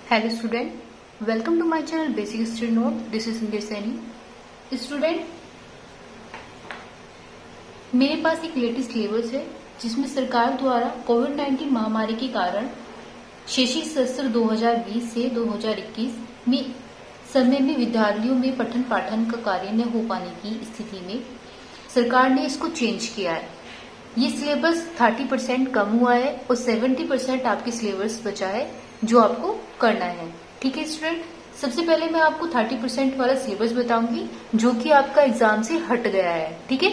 Hello student, welcome to my channel basic history note. This is Sanjay Saini. Student, मेरे पास एक latest syllabus है जिसमें सरकार द्वारा कोविड-19 महामारी के कारण शैक्षिक सत्र 2020 से 2021 में समय में विद्यालयों में पठन पाठन का कार्य न हो पाने की स्थिति में सरकार ने इसको चेंज किया है। ये सिलेबस 30% कम हुआ है और 70% आपके सिलेबस बचा है जो आपको करना है। ठीक है स्टूडेंट, सबसे पहले मैं आपको 30% वाला सिलेबस बताऊंगी जो कि आपका एग्जाम से हट गया है। ठीक है,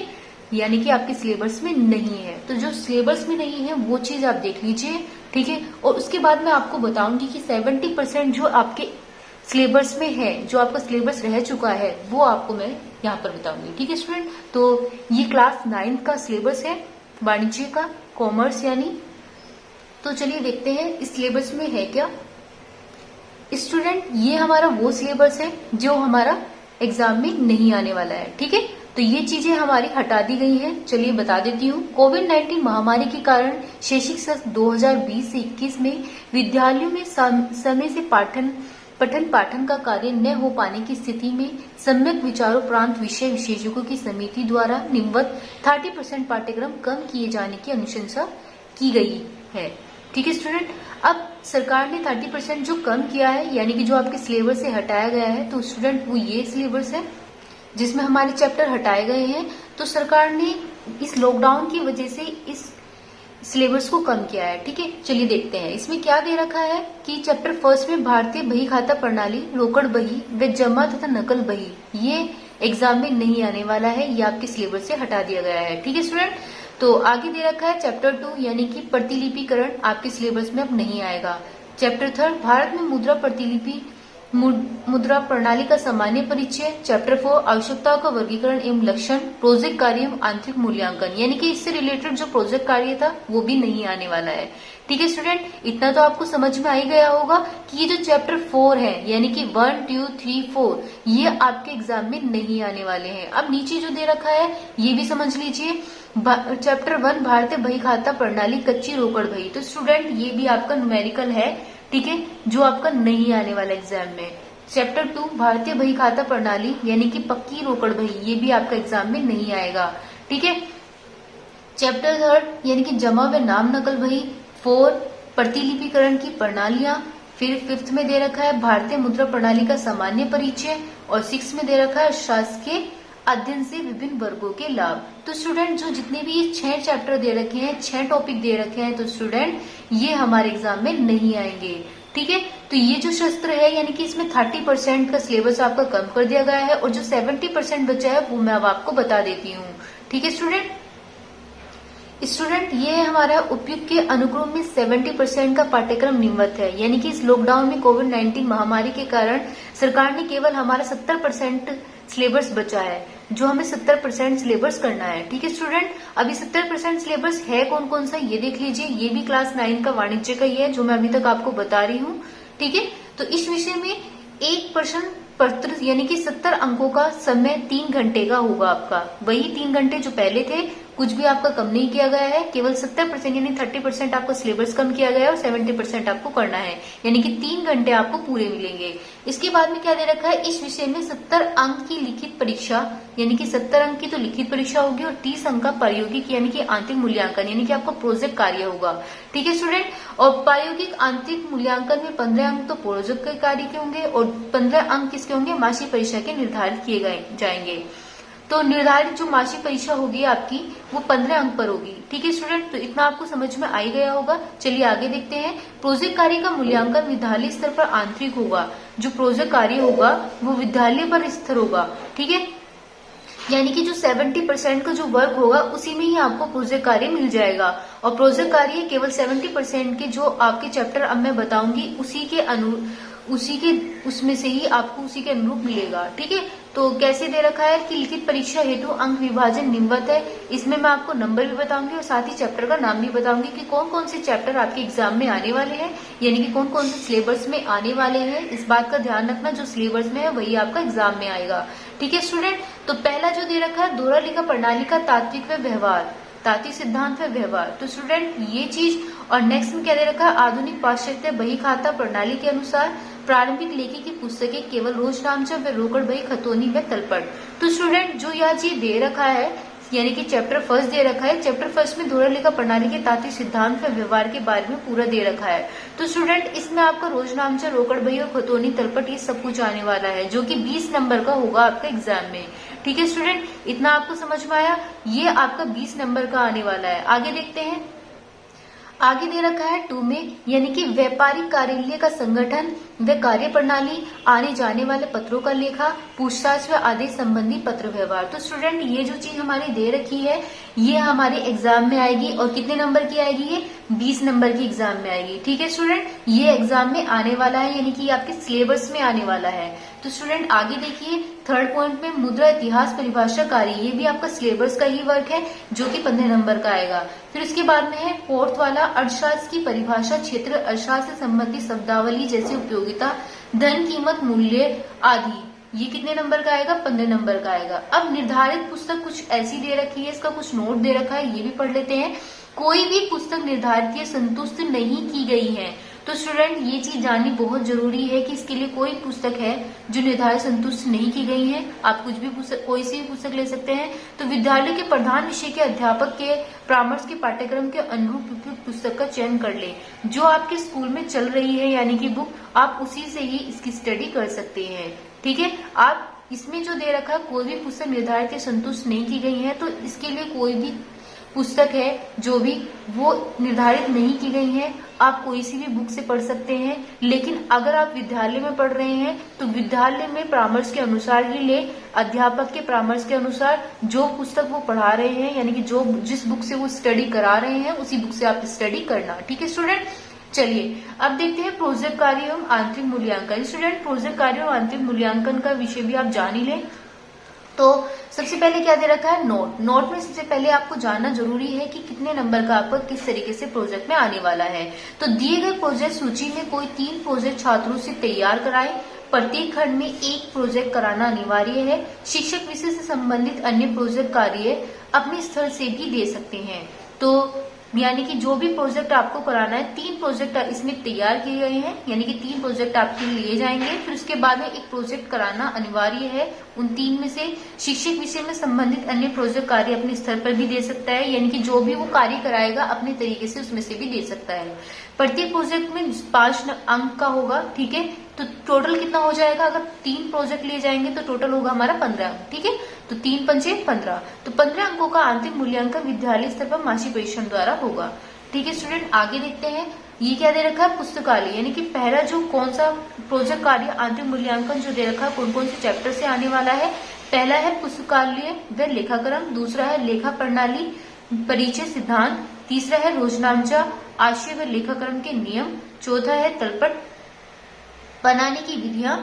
यानी कि आपके सिलेबस में नहीं है। तो जो सिलेबस में नहीं है वो चीज आप देख लीजिए। ठीक है, और उसके बाद मैं आपको बताऊंगी कि 70% जो आपके सिलेबस में है, जो आपका सिलेबस रह चुका है, वो आपको मैं यहाँ पर बताऊंगी। ठीक है स्टूडेंट, तो ये क्लास 9 का सिलेबस है, वाणिज्य का, कॉमर्स यानी। तो चलिए देखते हैं इस सिलेबस में है क्या। स्टूडेंट, ये हमारा वो सिलेबस है जो हमारा एग्जाम में नहीं आने वाला है। ठीक है, तो ये चीजें हमारी हटा दी गई हैं। चलिए बता देती हूँ। कोविड-19 महामारी के कारण शैक्षिक सत्र 2020 से 21 में विद्यालयों में समय से पठन पाठन का कार्य न हो पाने की स्थिति में सम्यक विचारोपरांत विषय विशेषज्ञों की समिति द्वारा निम्नवत 30% पाठ्यक्रम कम किए जाने की अनुशंसा की गई है। ठीक है स्टूडेंट, अब सरकार ने 30% जो कम किया है, यानी कि जो आपके सिलेबस से हटाया गया है, तो स्टूडेंट वो ये सिलेबस है जिसमें हमारे चैप्टर हटाए गए हैं। तो सरकार ने इस लॉकडाउन की वजह से इस सिलेबस को कम किया है। ठीक है, चलिए देखते हैं इसमें क्या दे रखा है कि चैप्टर फर्स्ट में भारतीय बही खाता प्रणाली, रोकड़ बही व जमा तथा नकल बही, ये एग्जाम में नहीं आने वाला है, ये आपके सिलेबस से हटा दिया गया है। ठीक है स्टूडेंट, तो आगे दे रखा है चैप्टर 2 यानी कि प्रतिलिपिकरण, आपके सिलेबस में अब नहीं आएगा। चैप्टर 3 भारत में मुद्रा प्रणाली का सामान्य परिचय। चैप्टर 4 आवश्यकताओं का वर्गीकरण एवं लक्षण, प्रोजेक्ट कार्य एवं आंतरिक मूल्यांकन, यानी कि इससे रिलेटेड जो प्रोजेक्ट कार्य था वो भी नहीं आने वाला है। ठीक है स्टूडेंट, इतना तो आपको समझ में आ ही गया होगा कि ये जो चैप्टर 4 है, यानी कि 1, 2, 3, 4, ये आपके एग्जाम में नहीं आने वाले हैं। अब नीचे जो दे रखा है ये भी समझ लीजिए। चैप्टर 1 भारतीय बही खाता प्रणाली, कच्ची रोकड़ बही, तो स्टूडेंट ये भी आपका न्यूमेरिकल है। ठीक है, जो आपका नहीं आने वाला एग्जाम में। चैप्टर 2 भारतीय बही खाता प्रणाली यानी कि पक्की रोकड़ बही, ये भी आपका एग्जाम में नहीं आएगा। ठीक है, चैप्टर 3 यानी कि जमा व नाम नकल बही। 4 प्रतिलिपिकरण की प्रणालियां। फिर 5th में दे रखा है भारतीय मुद्रा प्रणाली का सामान्य परिचय, और 6 में दे रखा है शासकीय अध्ययन से विभिन्न वर्गों के लाभ। तो स्टूडेंट, जो जितने भी ये 6 चैप्टर दे रखे हैं, 6 टॉपिक दे रखे हैं, तो स्टूडेंट ये हमारे एग्जाम में नहीं आएंगे। ठीक है, तो ये जो शस्त्र है, यानी कि इसमें 30% का सिलेबस आपका कम कर दिया गया है, और जो 70% बचा है वो मैं अब आपको बता देती हूँ। ठीक है स्टूडेंट, ये है हमारा उपयुक्त के अनुक्रम में 70% का पाठ्यक्रम निम्नवत है, यानी कि इस लॉकडाउन में कोविड-19 महामारी के कारण सरकार ने केवल हमारा 70% सिलेबस बचा है, जो हमें 70% सिलेबस करना है। ठीक है स्टूडेंट, अभी 70% सिलेबस है कौन कौन सा ये देख लीजिए। ये भी क्लास 9 का वाणिज्य का ही है जो मैं अभी तक आपको बता रही हूँ। ठीक है, तो इस विषय में एक प्रश्न पत्र यानी कि 70 अंकों का समय 3 घंटे का होगा आपका। वही 3 घंटे जो पहले थे, कुछ भी आपका कम नहीं किया गया है, केवल 70% यानी 30% आपका सिलेबस कम किया गया है और 70% आपको करना है, यानी कि 3 घंटे आपको पूरे मिलेंगे। इसके बाद में क्या दे रखा है, इस विषय में 70 अंक की लिखित परीक्षा, यानी कि 70 अंक की तो लिखित परीक्षा होगी, और 30 अंक का प्रायोगिक यानी कि आंतरिक मूल्यांकन, यानी कि आपका प्रोजेक्ट कार्य होगा। ठीक है स्टूडेंट, और प्रायोगिक आंतरिक मूल्यांकन में 15 अंक तो प्रोजेक्ट के कार्य के होंगे, और 15 अंक किसके होंगे, मासिक परीक्षा के निर्धारित किए जाएंगे। तो निर्धारित जो मासिक परीक्षा होगी आपकी वो 15 अंक पर होगी। ठीक है स्टूडेंट, तो इतना आपको समझ में आ ही गया होगा। चलिए आगे देखते हैं। प्रोजेक्ट कार्य का मूल्यांकन विद्यालय स्तर पर आंतरिक होगा। जो प्रोजेक्ट कार्य होगा वो विद्यालय पर स्तर होगा। ठीक है, यानी कि जो 70% का जो वर्क होगा उसी में ही आपको प्रोजेक्ट कार्य मिल जाएगा, और प्रोजेक्ट कार्य केवल 70% के जो आपके चैप्टर अब मैं बताऊंगी उसमें से ही आपको उसी के अनुरूप मिलेगा। ठीक है, तो कैसे दे रखा है कि लिखित परीक्षा हेतु अंक विभाजन निम्नवत है। इसमें मैं आपको नंबर भी बताऊंगी और साथ ही चैप्टर का नाम भी बताऊंगी कि कौन कौन से चैप्टर आपके एग्जाम में आने वाले हैं, यानी कि कौन कौन से सिलेबस में आने वाले हैं। इस बात का ध्यान रखना, जो सिलेबस में है वही आपका एग्जाम में आएगा। ठीक है स्टूडेंट, तो पहला जो दे रखा है दोहरा लेखा प्रणाली का तात्विक व व्यवहार, तात्विक सिद्धांत व व्यवहार, तो स्टूडेंट ये चीज, और नेक्स्ट में क्या दे रखा है, आधुनिक पाश्चात्य बही खाता प्रणाली के अनुसार प्रारंभिक लेखी की पुस्तकें केवल रोजनामचा व रोकड़ बही खतौनी व तलपट। तो स्टूडेंट जो यहाँ जी दे रखा है यानी कि चैप्टर फर्स्ट दे रखा है, चैप्टर फर्स्ट में दोहरा लेखा प्रणाली के तात्विक सिद्धांत व व्यवहार के बारे में पूरा दे रखा है। तो स्टूडेंट इसमें आपका रोजनामचा रोकड़ बही और खतौनी तलपट ये सब कुछ आने वाला है, जो कि 20 नंबर का होगा आपका एग्जाम में। ठीक है स्टूडेंट, इतना आपको समझ में आया, ये आपका 20 नंबर का आने वाला है। आगे देखते हैं, आगे दे रखा है 2 में यानी कि व्यापारिक कार्यालय का संगठन व कार्य प्रणाली, आने जाने वाले पत्रों का लेखा, पूछताछ व आदेश संबंधी पत्र व्यवहार। तो स्टूडेंट ये जो चीज हमारी दे रखी है ये हमारे एग्जाम में आएगी और कितने नंबर की आएगी, ये 20 नंबर की एग्जाम में आएगी। ठीक है स्टूडेंट, ये एग्जाम में आने वाला है यानी कि आपके सिलेबस में आने वाला है। तो स्टूडेंट आगे देखिए, थर्ड पॉइंट में मुद्रा इतिहास परिभाषा कार्य, ये भी आपका सिलेबस का ही वर्क है जो कि 15 नंबर का आएगा। फिर उसके बाद में है फोर्थ वाला अर्थशास्त्र की परिभाषा, क्षेत्र अर्थशास्त्र से संबंधित शब्दावली जैसे उपयोगिता, धन, कीमत, मूल्य आदि, ये कितने नंबर का आएगा, 15 नंबर का आएगा। अब निर्धारित पुस्तक कुछ ऐसी दे रखी है, इसका कुछ नोट दे रखा है, ये भी पढ़ लेते हैं। कोई भी पुस्तक निर्धारित या संतुष्ट नहीं की गई है। तो स्टूडेंट ये चीज जाननी बहुत जरूरी है कि इसके लिए कोई पुस्तक है जो निर्धारित संतुष्ट नहीं की गई है। आप कुछ भी पुस्तक, कोई सी भी पुस्तक ले सकते हैं। तो विद्यालय के प्रधान विषय के अध्यापक के परामर्श के पाठ्यक्रम के अनुरूप उपयुक्त पुस्तक का चयन कर ले, जो आपके स्कूल में चल रही है यानी कि बुक, आप उसी से ही इसकी स्टडी कर सकते हैं। ठीक है, आप इसमें जो दे रखा है कोई भी पुस्तक निर्धारित या संतुष्ट नहीं की गई है, तो इसके लिए कोई भी पुस्तक है जो भी वो निर्धारित नहीं की गई है, आप कोई सी भी बुक से पढ़ सकते हैं। लेकिन अगर आप विद्यालय में पढ़ रहे हैं तो विद्यालय में परामर्श के अनुसार ही ले, अध्यापक के परामर्श के अनुसार जो पुस्तक वो पढ़ा रहे हैं यानी कि जो जिस बुक से वो स्टडी करा रहे हैं उसी बुक से आप स्टडी करना। ठीक है स्टूडेंट, चलिए अब देखते हैं प्रोजेक्ट कार्य एवं आंतरिक मूल्यांकन। स्टूडेंट प्रोजेक्ट कार्य एवं आंतरिक मूल्यांकन का विषय भी आप जान ही लें। तो सबसे पहले क्या दे रखा है, नोट। नोट में सबसे पहले आपको जानना जरूरी है कि कितने नंबर का आपका किस तरीके से प्रोजेक्ट में आने वाला है। तो दिए गए प्रोजेक्ट सूची में कोई 3 प्रोजेक्ट छात्रों से तैयार कराएं। प्रत्येक खंड में 1 प्रोजेक्ट कराना अनिवार्य है। शिक्षक विषय से संबंधित अन्य प्रोजेक्ट कार्य अपने स्थल से भी दे सकते हैं। तो यानी कि जो भी प्रोजेक्ट आपको कराना है, 3 प्रोजेक्ट इसमें तैयार किए गए हैं यानी कि 3 प्रोजेक्ट आपके लिए जाएंगे। फिर उसके बाद में 1 प्रोजेक्ट कराना अनिवार्य है। उन 3 में से शिक्षक विषय में संबंधित अन्य प्रोजेक्ट कार्य अपने स्तर पर भी दे सकता है, यानी कि जो भी वो कार्य कराएगा अपने तरीके से उसमें से भी दे सकता है। प्रत्येक प्रोजेक्ट में 5 अंक का होगा। ठीक है, तो टोटल कितना हो जाएगा, अगर 3 प्रोजेक्ट लिए जाएंगे तो टोटल होगा हमारा 15 अंक। ठीक है, तो 3 पंचे 15, तो 15 अंकों का आंतरिक मूल्यांकन विद्यालय स्तर पर मासिक परीक्षण द्वारा होगा। ठीक है स्टूडेंट, आगे देखते हैं, ये क्या दे रखा है, पुस्तकालय, यानी कि पहला जो कौन सा प्रोजेक्ट कार्य आंतरिक मूल्यांकन जो दे रखा है कौन कौन से चैप्टर से आने वाला है। पहला है पुस्तकालय व लेखाक्रम, दूसरा है लेखा प्रणाली परिचय सिद्धांत, तीसरा है रोजनामचा आशय व लेखाक्रम के नियम, चौथा है तलपट बनाने की विधियां,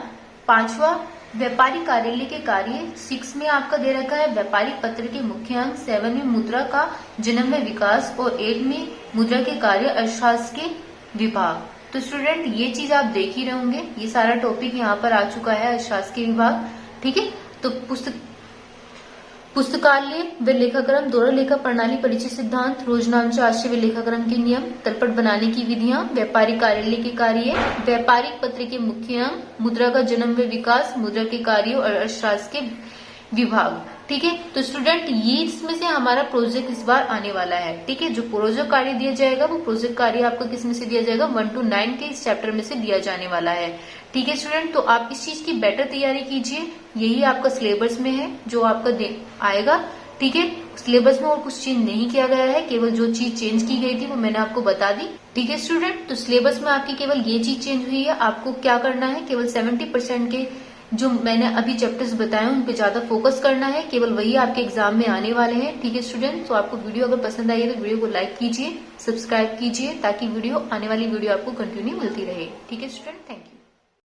5वां व्यापारिक कार्यालय के कार्य, 6 में आपका दे रखा है व्यापारिक पत्र के मुख्य अंग, 7 में मुद्रा का जन्म व विकास और 8 में मुद्रा के कार्य अर्थशास्त्र के विभाग। तो स्टूडेंट ये चीज आप देख ही रहे होंगे, ये सारा टॉपिक यहाँ पर आ चुका है अर्थशास्त्र के विभाग। ठीक है, तो पुस्तकालय व लेखाक्रम, दोहरा लेखा प्रणाली परिचय सिद्धांत, रोजनामचा आशय व लेखाक्रम के नियम, तलपट बनाने की विधियां, व्यापारिक कार्यालय के कार्य, व्यापारिक पत्र के मुख्य अंग, मुद्रा का जन्म व विकास, मुद्रा के कार्य और अर्थशास्त्र के विभाग। ठीक है, तो स्टूडेंट ये इसमें से हमारा प्रोजेक्ट इस बार आने वाला है। ठीक है, जो प्रोजेक्ट कार्य दिया जाएगा वो प्रोजेक्ट कार्य आपको किस में से दिया जाएगा, 1 to 9 के इस चैप्टर में से दिया जाने वाला है। ठीक है स्टूडेंट, तो आप इस चीज की बेटर तैयारी कीजिए, यही आपका सिलेबस में है जो आपका आएगा। ठीक है, सिलेबस में और कुछ चेंज नहीं किया गया है, केवल जो चीज चेंज की गई थी वो मैंने आपको बता दी। ठीक है स्टूडेंट, तो सिलेबस में आपकी केवल ये चीज चेंज हुई है। आपको क्या करना है, केवल 70% के जो मैंने अभी चैप्टर्स बताए उन पे ज्यादा फोकस करना है, केवल वही आपके एग्जाम में आने वाले हैं। ठीक है स्टूडेंट, तो आपको वीडियो अगर पसंद आई है तो वीडियो को लाइक कीजिए, सब्सक्राइब कीजिए, ताकि वीडियो आने वाली वीडियो आपको कंटिन्यू मिलती रहे। ठीक है स्टूडेंट, थैंक यू।